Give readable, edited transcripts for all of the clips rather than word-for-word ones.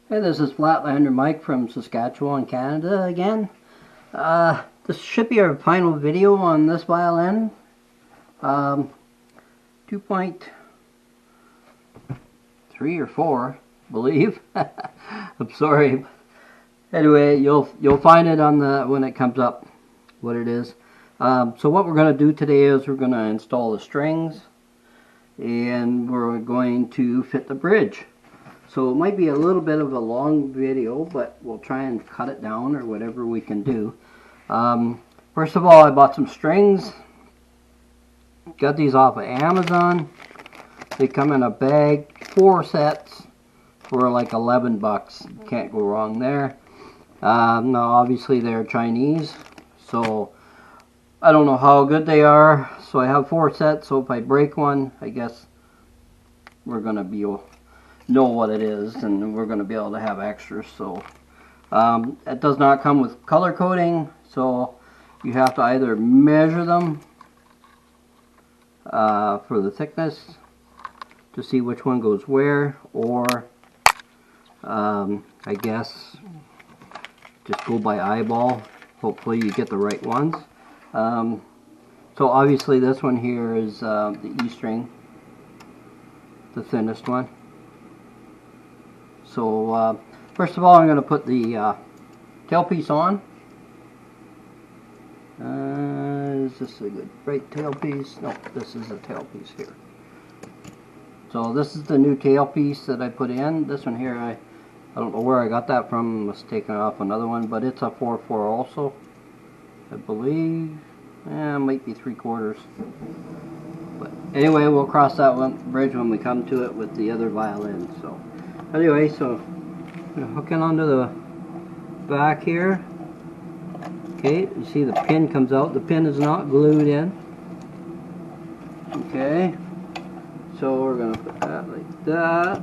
Hey, this is Flatlander Mike from Saskatchewan, Canada again. This should be our final video on this violin. 2.3 or 4, I believe. I'm sorry. Anyway, you'll find it on the when it comes up what it is. So what we're going to do today is we're going to install the strings and we're going to fit the bridge. So it might be a little bit of a long video, but we'll try and cut it down or whatever we can do. First of all, I bought some strings. Got these off of Amazon. They come in a bag, 4 sets for like 11 bucks. Can't go wrong there. Now obviously they're Chinese, so I don't know how good they are. So I have 4 sets, so if I break one, I guess we're gonna know what it is, and we're going to be able to have extras. So it does not come with color coding, so you have to either measure them for the thickness to see which one goes where, or I guess just go by eyeball. Hopefully you get the right ones. So obviously this one here is the E string, the thinnest one. So first of all, I'm going to put the tailpiece on. Is this a good right tailpiece? No, this is a tailpiece here. So this is the new tailpiece that I put in. This one here, I don't know where I got that from. I was taking off another one, but it's a 4/4 also, I believe. It might be 3/4. But anyway, we'll cross that bridge when we come to it with the other violin. So anyway, so I'm going to hook it onto the back here. Okay, you see the pin comes out. The pin is not glued in. Okay, so we're going to put that like that.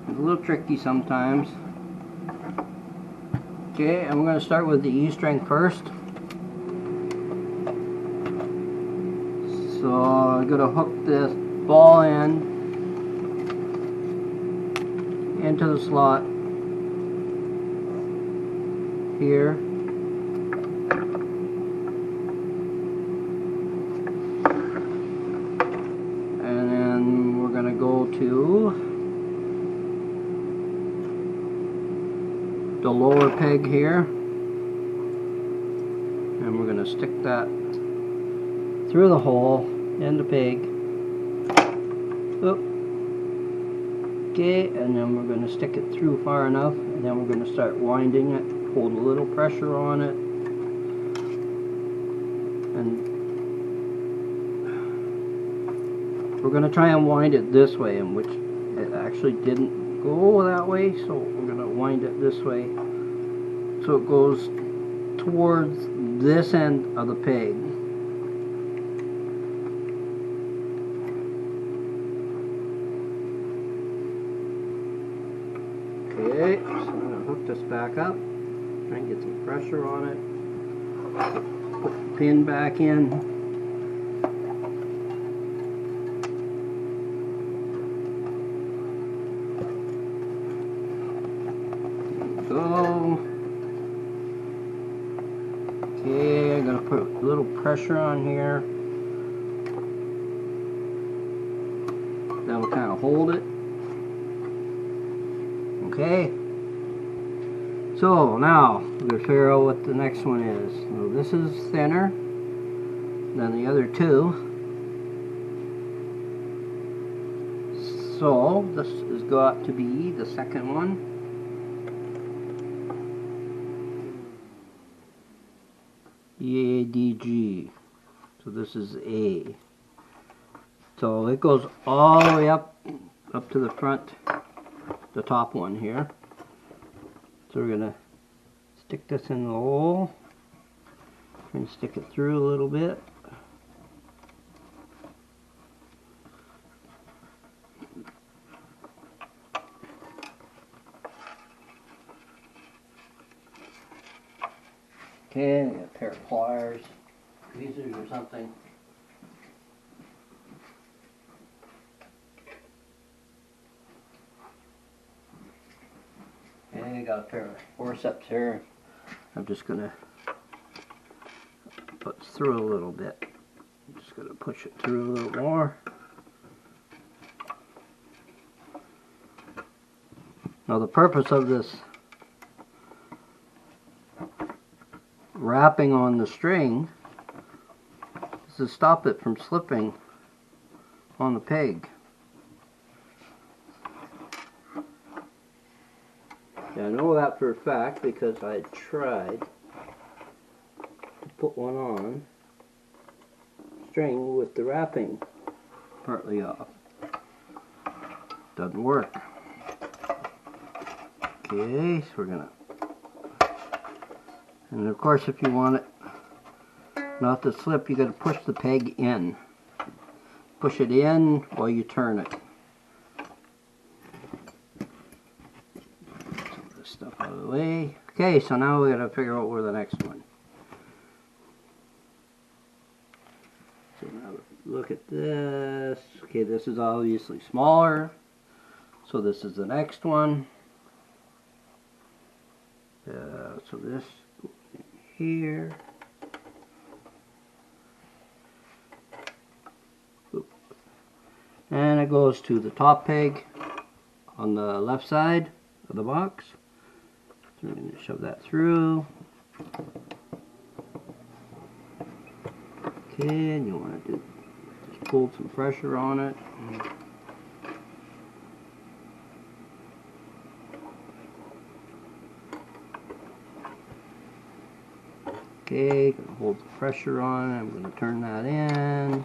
It's a little tricky sometimes. Okay, and we're going to start with the E string first. So I'm going to hook this ball end into the slot here. And then we're going to go to the lower peg here. And we're going to stick that through the hole in the peg. Oop. Okay, and then we're going to stick it through far enough, and then we're going to start winding it, hold a little pressure on it, and we're going to try and wind it this way, in which it actually didn't go that way, so we're going to wind it this way so it goes towards this end of the peg. Okay, so I'm going to hook this back up, try and get some pressure on it, put the pin back in. There we go. Okay, I'm going to put a little pressure on here. That'll kind of hold it. Okay, so now we're going to figure out what the next one is. So this is thinner than the other two. So this has got to be the second one. E-A-D-G. So this is A. So it goes all the way up to the front. The top one here. So we're going to stick this in the hole and stick it through a little bit. Okay, I got a pair of pliers, tweezers or something. a pair of forceps here. I'm just going to put through a little bit. I'm just going to push it through a little more. Now the purpose of this wrapping on the string is to stop it from slipping on the peg. Yeah, I know that for a fact because I tried to put one on string with the wrapping partly off. Doesn't work. Okay, so we're gonna, and of course if you want it not to slip, you gotta push the peg in. Push it in while you turn it. Some of this stuff out of the way. Okay, so now we gotta figure out where the next one. So now look at this. Okay, this is obviously smaller. So this is the next one. So this goes in here. Oop. And it goes to the top peg on the left side of the box. So we're going to shove that through. Okay, and you want to just pull some pressure on it. Okay, gonna hold the pressure on it. I'm going to turn that in.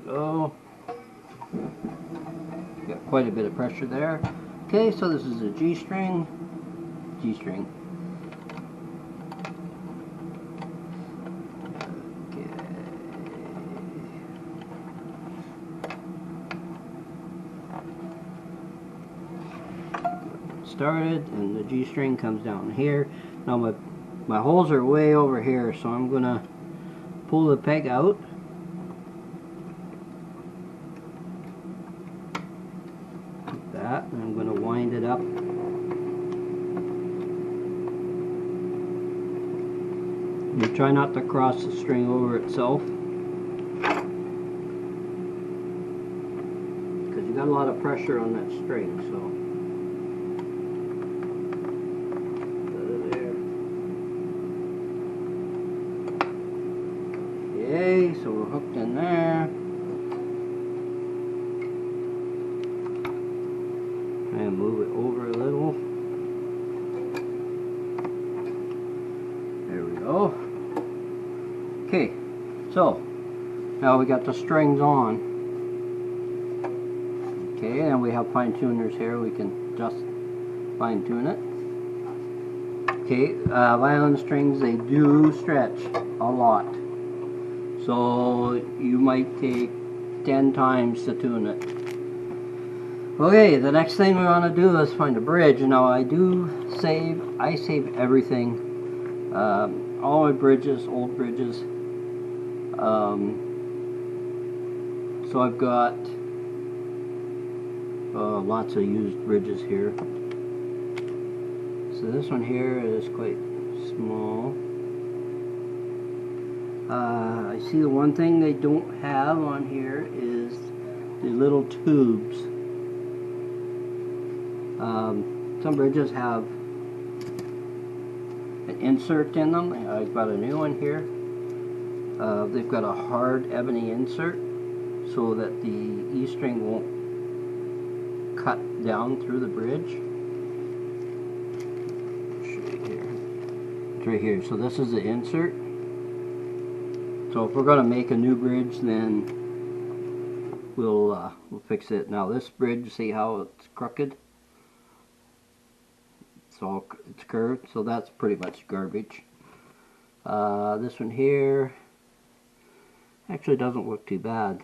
There we go. Got quite a bit of pressure there. Okay, so this is a G string. G string. Started, and the G string comes down here. Now my holes are way over here, so I'm gonna pull the peg out. Like that, and I'm gonna wind it up. You try not to cross the string over itself, because you got a lot of pressure on that string, so. Okay, so we're hooked in there. And move it over a little. There we go. Okay, so now we got the strings on. Okay, and we have fine tuners here. We can just fine tune it. Okay, violin strings, they do stretch a lot. So you might take 10 times to tune it. Okay, the next thing we want to do is find a bridge. Now I save everything. All my bridges, old bridges. So I've got lots of used bridges here. So this one here is quite small. I see the one thing they don't have on here is the little tubes. Some bridges have an insert in them. I've got a new one here. They've got a hard ebony insert so that the E string won't cut down through the bridge. I'll show you here. It's right here. So this is the insert. So if we're going to make a new bridge, then we'll fix it. Now this bridge, see how it's crooked? It's curved, so that's pretty much garbage. This one here actually doesn't look too bad.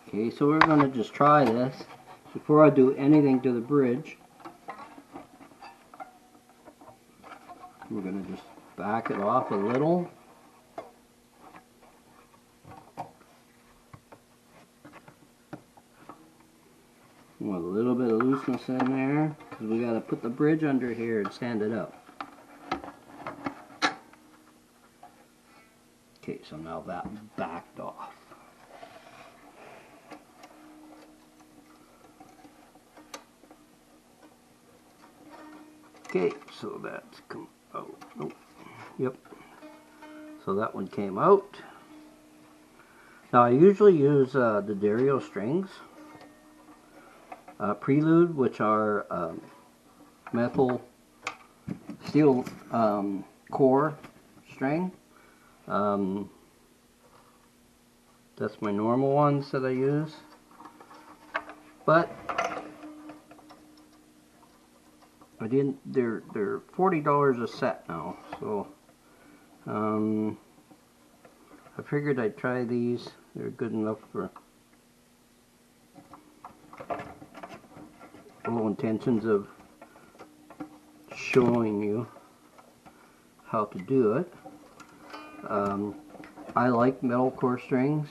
Okay, so we're going to just try this before I do anything to the bridge. We're going to just back it off a little. Want a little bit of looseness in there, because we got to put the bridge under here and stand it up. Okay, so now that backed off. Okay, so that's come out. Oh, yep. So that one came out. Now I usually use the Dario strings. Prelude, which are metal steel core string. That's my normal ones that I use. But I didn't. They're $40 a set now, so I figured I'd try these. They're good enough for low intentions of showing you how to do it. I like metal core strings.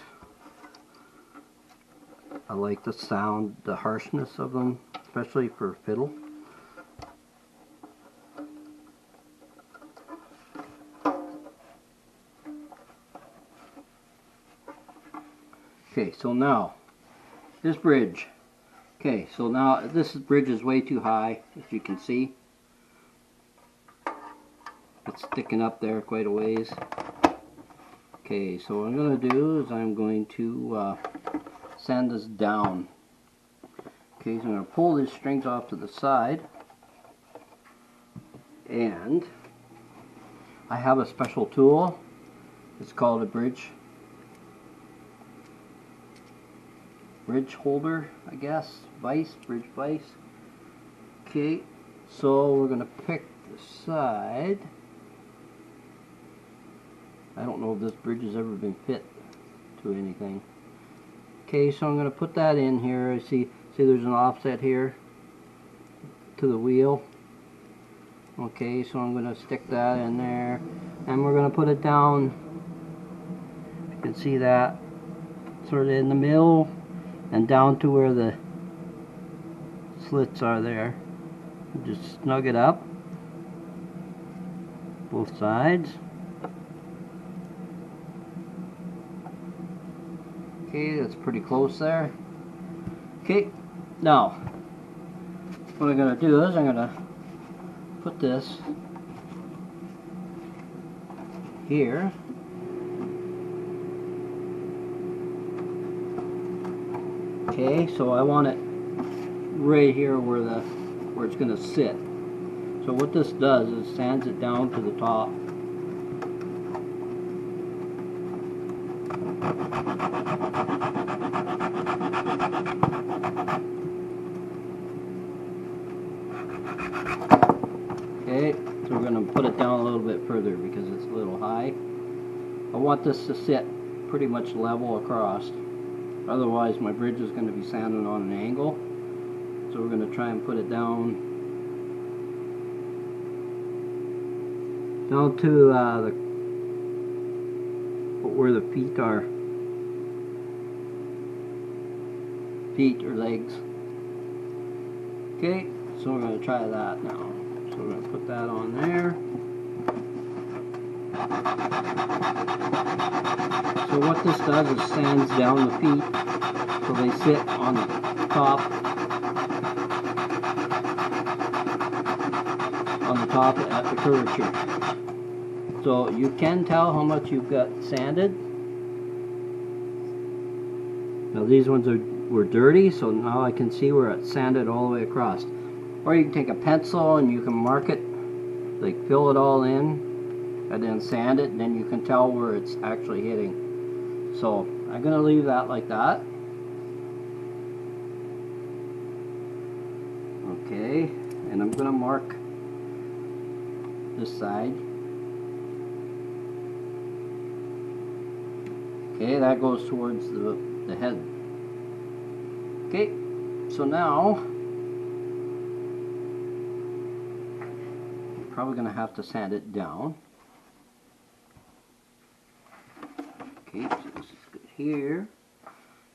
I like the sound, the harshness of them, especially for fiddle. Okay, so now this bridge. Okay, so now this bridge is way too high, as you can see. It's sticking up there quite a ways. Okay, so what I'm going to do is I'm going to sand this down. Okay, so I'm going to pull these strings off to the side. And I have a special tool. It's called a bridge holder, I guess. Bridge vise. Okay, so we're going to pick the side. I don't know if this bridge has ever been fit to anything. Okay, so I'm going to put that in here. I see there's an offset here to the wheel. Okay, so I'm going to stick that in there, and we're going to put it down. You can see that sort of in the middle and down to where the slits are there. Just snug it up, both sides. Okay, that's pretty close there. Okay, now what I'm going to do is I'm going to put this here. Okay, so I want it right here where it's going to sit. So what this does is sands it down to the top. Okay, so we're going to put it down a little bit further because it's a little high. I want this to sit pretty much level across. Otherwise my bridge is going to be sanded on an angle. So we're going to try and put it down to where the feet are. Feet or legs. Okay, so we're going to try that now. So we're going to put that on there. So what this does is sands down the feet so they sit on the top at the curvature. So you can tell how much you've got sanded. Now these ones were dirty, so now I can see where it's sanded all the way across. Or you can take a pencil and you can mark it, like fill it all in, and then sand it, and then you can tell where it's actually hitting. So I'm going to leave that like that. Okay, and I'm going to mark this side. Okay, that goes towards the head. Okay, so now I'm probably going to have to sand it down. Okay, so this is good here.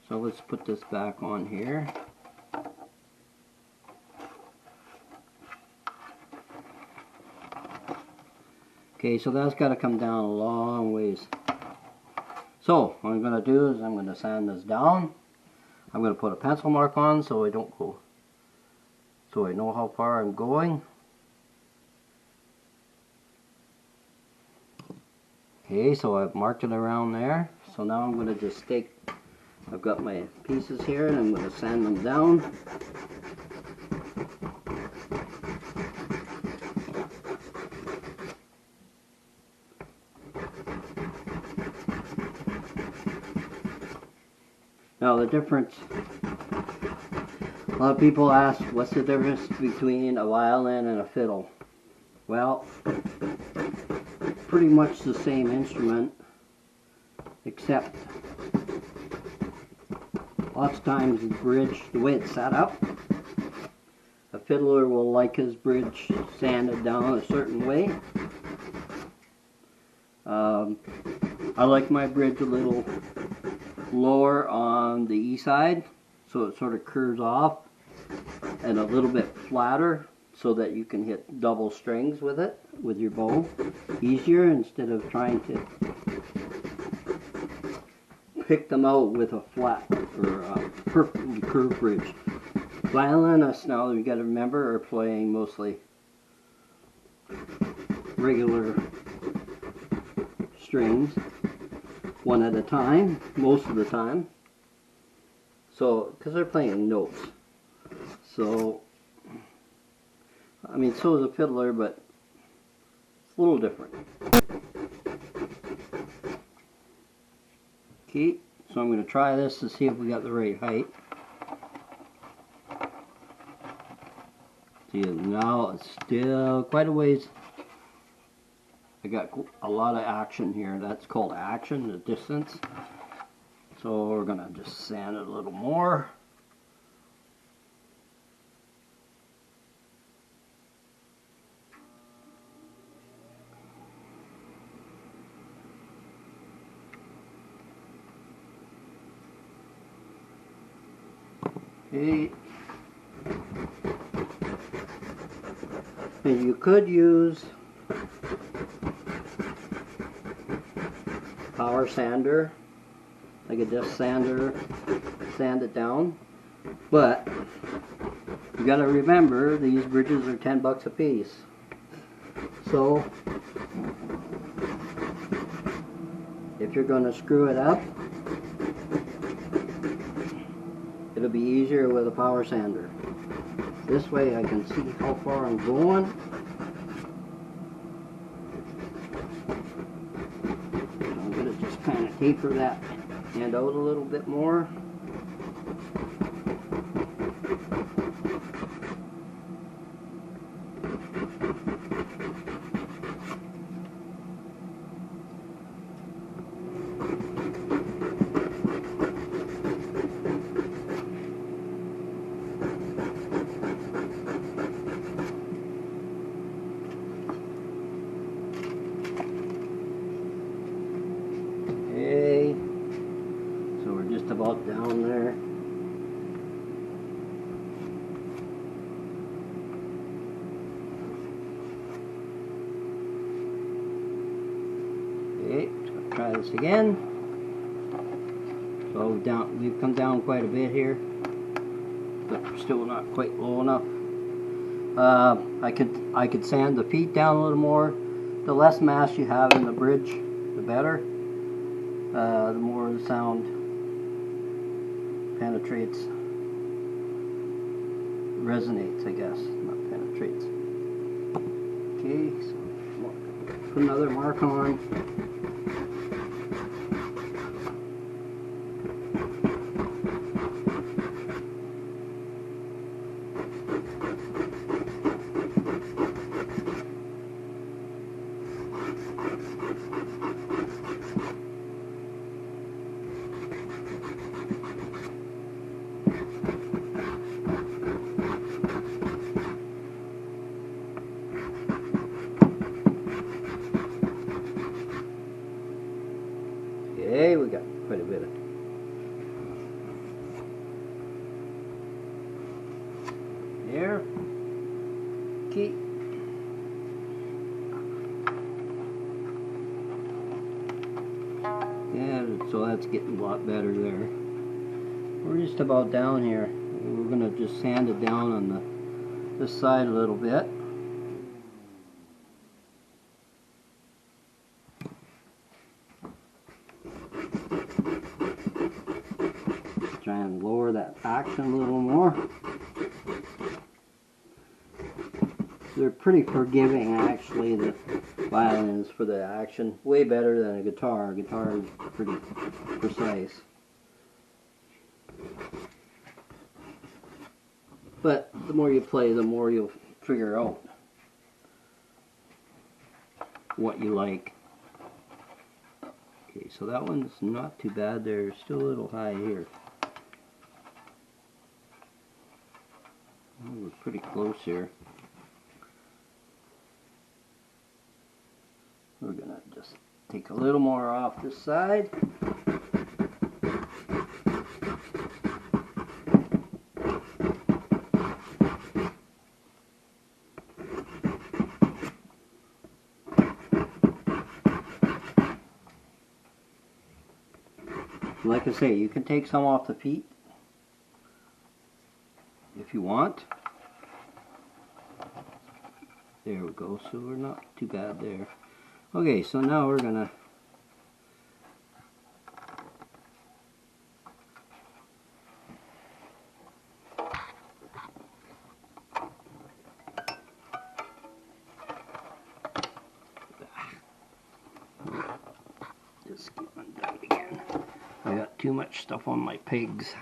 So let's put this back on here. Okay, so that's got to come down a long ways. So what I'm going to do is I'm going to sand this down. I'm going to put a pencil mark on so I don't go, so I know how far I'm going. Okay, so I've marked it around there. So now I'm going to just take, I've got my pieces here and I'm going to sand them down. Now the difference, a lot of people ask, what's the difference between a violin and a fiddle? Well, pretty much the same instrument, except lots of times the bridge, the way it's set up, a fiddler will like his bridge sanded down a certain way. I like my bridge a little lower on the E side, so it sort of curves off, and a little bit flatter so that you can hit double strings with it, with your bow, easier instead of trying to pick them out with a flat or a perfectly curved bridge. Violinists, now you got to remember, are playing mostly regular strings, one at a time, most of the time. So, because they're playing notes. So, I mean, so is a fiddler, but it's a little different. Okay, so I'm going to try this to see if we got the right height. See, now it's still quite a ways. I got a lot of action here. That's called action, the distance. So we're going to just sand it a little more. Okay. And you could use power sander, like a disc sander, sand it down. But you got to remember, these bridges are 10 bucks a piece. So if you're going to screw it up, it'll be easier with a power sander. This way I can see how far I'm going. I'm going to just kind of taper that end out a little bit more. About down there. Okay, let's try this again. So we've come down quite a bit here, but we're still not quite low enough. I could sand the feet down a little more. The less mass you have in the bridge, the better. The more the sound penetrates, resonates, I guess, not penetrates. Okay, so put another mark on. Okay, we got quite a bit of there. Okay. Yeah, so that's getting a lot better there. We're just about down here. We're gonna just sand it down on this side a little bit. Try and lower that action a little more. They're pretty forgiving, actually, the violins for the action. Way better than a guitar. A guitar is pretty precise. But the more you play, the more you'll figure out what you like. Okay, so that one's not too bad there. Still a little high here. We're pretty close here. We're gonna just take a little more off this side. Like I say, you can take some off the feet if you want. There we go, so we're not too bad there. Okay, so now we're gonna just get undone again. I got too much stuff on my pegs.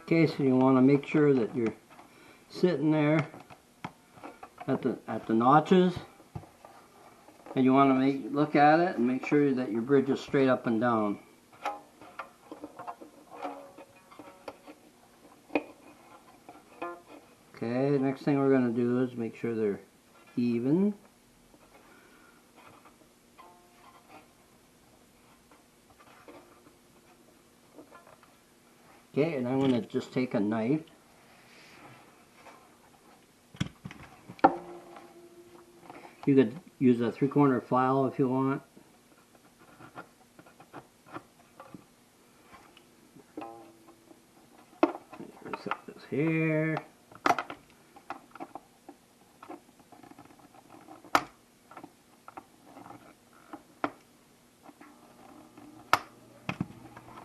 Okay, so you want to make sure that you're sitting there at the notches, and you want to look at it and make sure that your bridge is straight up and down. Okay, next thing we're going to do is make sure they're even. Okay, and I'm going to just take a knife. You could use a 3/4 file if you want. Set this here.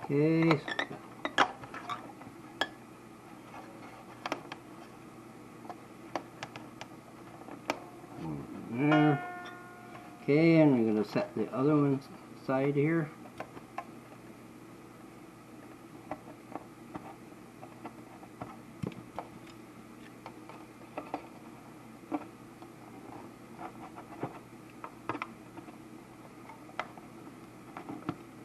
Okay. There. Okay, and we're going to set the other one side here.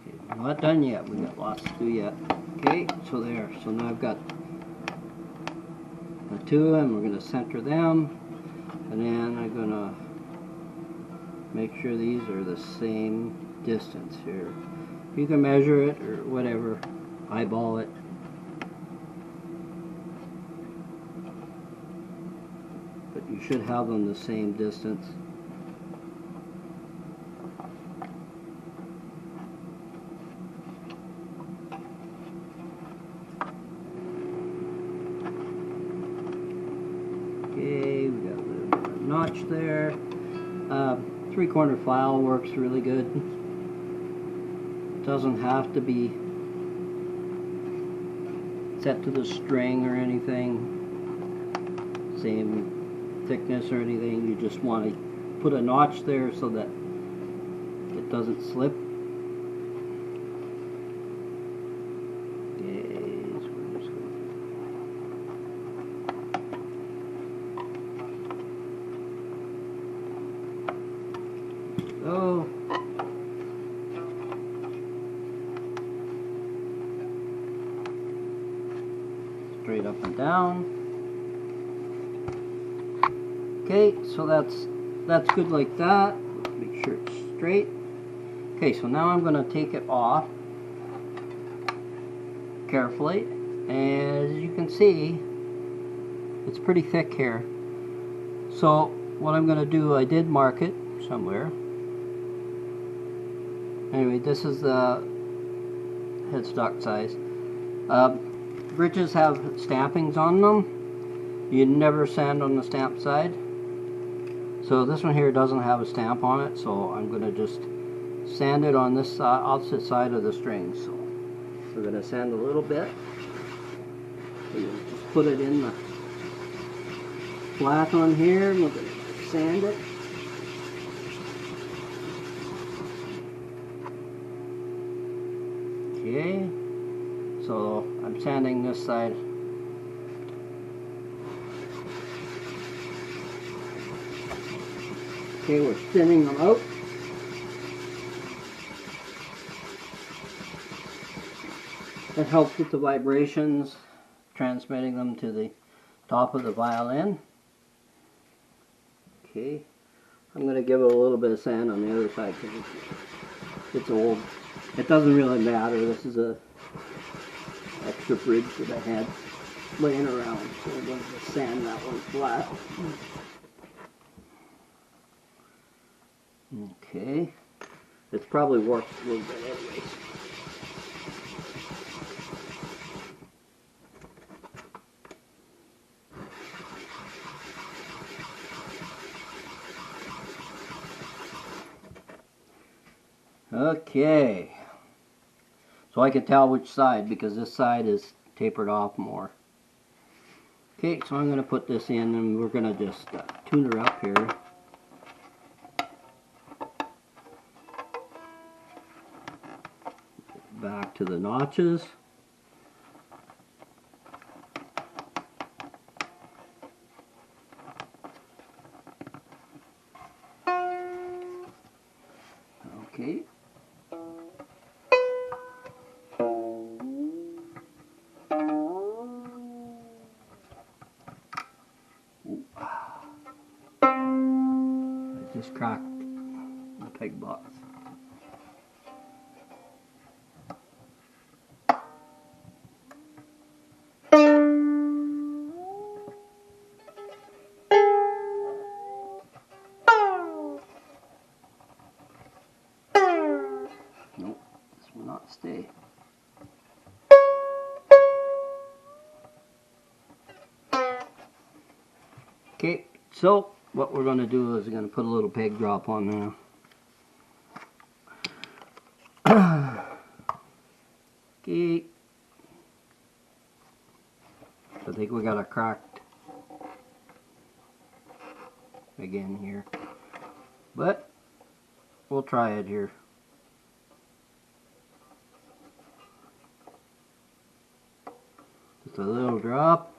Okay, we're not done yet. We got lots to do yet. Okay, so there. So now I've got the two, and we're going to center them, and then I'm going to make sure these are the same distance here. You can measure it or whatever, eyeball it. But you should have them the same distance. Okay, we got a little bit of notch there. 3/4 file works really good. Doesn't have to be set to the string or anything, same thickness or anything. You just want to put a notch there so that it doesn't slip. Okay, so we're just going to go. Straight up and down. Okay, so that's good like that. Make sure it's straight. Okay, so now I'm going to take it off carefully, and as you can see, it's pretty thick here. So what I'm going to do, I did mark it somewhere. Anyway, this is the headstock size. Bridges have stampings on them. You never sand on the stamp side. So this one here doesn't have a stamp on it, so I'm going to just sand it on this opposite side of the string. So we're going to sand a little bit. Just put it in the flat on here, and we're going to sand it. Okay, so I'm sanding this side. Okay, we're thinning them out. That helps with the vibrations, transmitting them to the top of the violin. Okay, I'm going to give it a little bit of sand on the other side because it's old. It doesn't really matter. This is a extra bridge that I had laying around, so I'm going to sand that one flat. Okay, it's probably worked a little bit anyways. Okay, so I can tell which side because this side is tapered off more. Okay, so I'm going to put this in and we're going to just tune her up here. Back to the notches. Okay. I just cracked the peg box. Nope, this will not stay. Okay, so what we're going to do is we're going to put a little peg drop on there. Okay, I think we got a cracked again here, but we'll try it here. Just a little drop.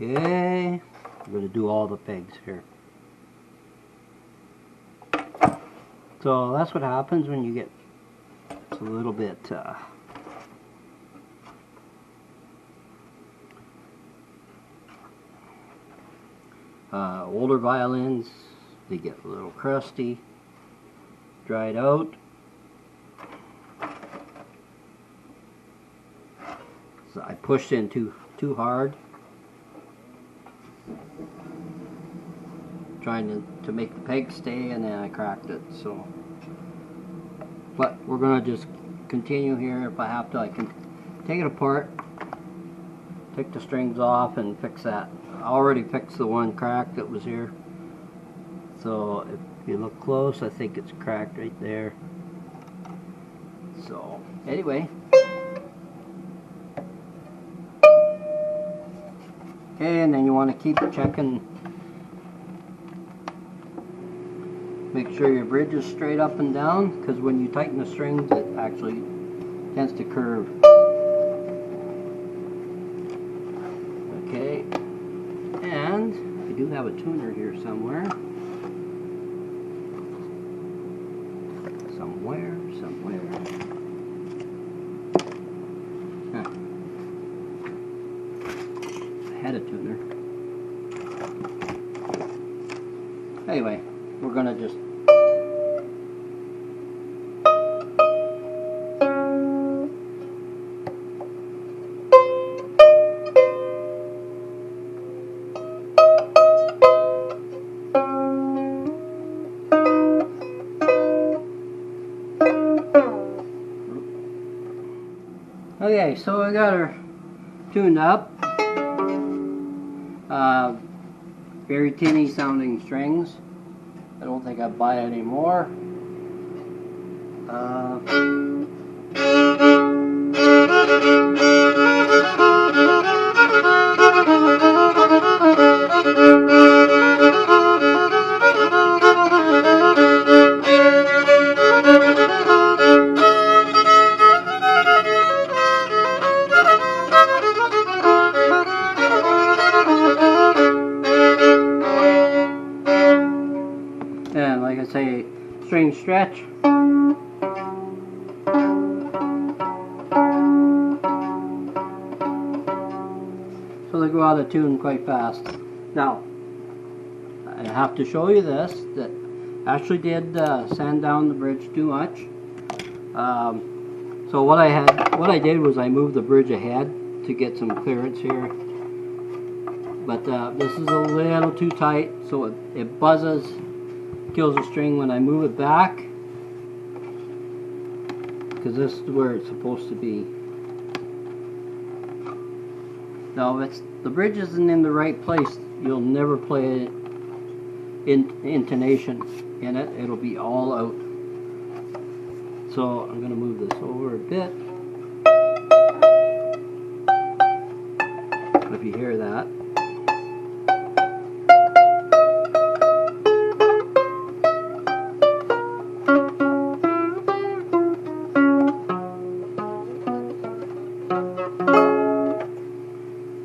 Okay, I'm going to do all the pegs here. So that's what happens when you get a little bit older violins. They get a little crusty, dried out. So I pushed in too hard, trying to make the peg stay, and then I cracked it. So, but we're gonna just continue here. If I have to, I can take it apart, take the strings off, and fix that. I already fixed the one crack that was here. So if you look close, I think it's cracked right there. So anyway, okay, and then you want to keep checking. Make sure your bridge is straight up and down, because when you tighten the strings, it actually tends to curve. Okay, and I do have a tuner here somewhere. Somewhere. Huh. I had a tuner. Anyway, we're gonna just okay, so I got her tuned up. Very tinny sounding strings. I don't think I'd buy any more. And like I say, string stretch. So they go out of tune quite fast. Now, I have to show you this, that actually did sand down the bridge too much. So what I did was I moved the bridge ahead to get some clearance here. But this is a little too tight, so it buzzes, kills the string when I move it back, because this is where it's supposed to be. Now if the bridge isn't in the right place, you'll never play it intonation in it. It'll be all out. So I'm going to move this over a bit. If you hear that.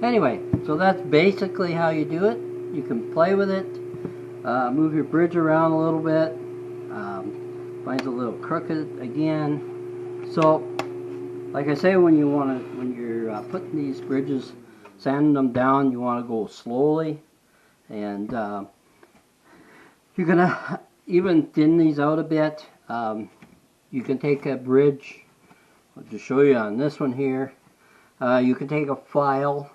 Anyway, so that's basically how you do it. You can play with it, move your bridge around a little bit, finds a little crooked again. So, like I say, when you're putting these bridges, sanding them down, you want to go slowly, and you're gonna even thin these out a bit. You can take a bridge. I'll just show you on this one here. You can take a file.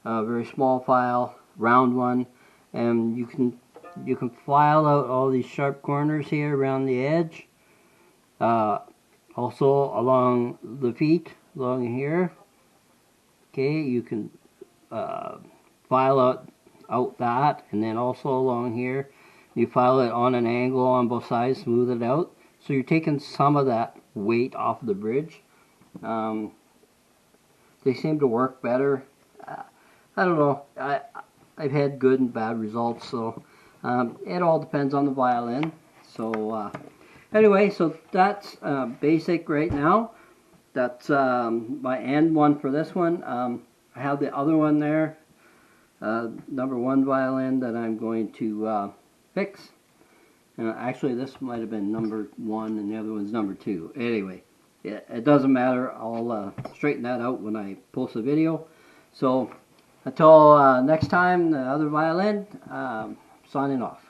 A very small file, round one, and you can file out all these sharp corners here around the edge, also along the feet, along here. Okay, you can file out that, and then also along here you file it on an angle on both sides, smooth it out, so you're taking some of that weight off the bridge. They seem to work better. I don't know. I've had good and bad results, so it all depends on the violin. So anyway, so that's basic right now. That's my end one for this one. I have the other one there, number 1 violin that I'm going to fix. Actually, this might have been number 1 and the other one's number 2. Anyway, it doesn't matter. I'll straighten that out when I post the video. So until next time, the other violin, signing off.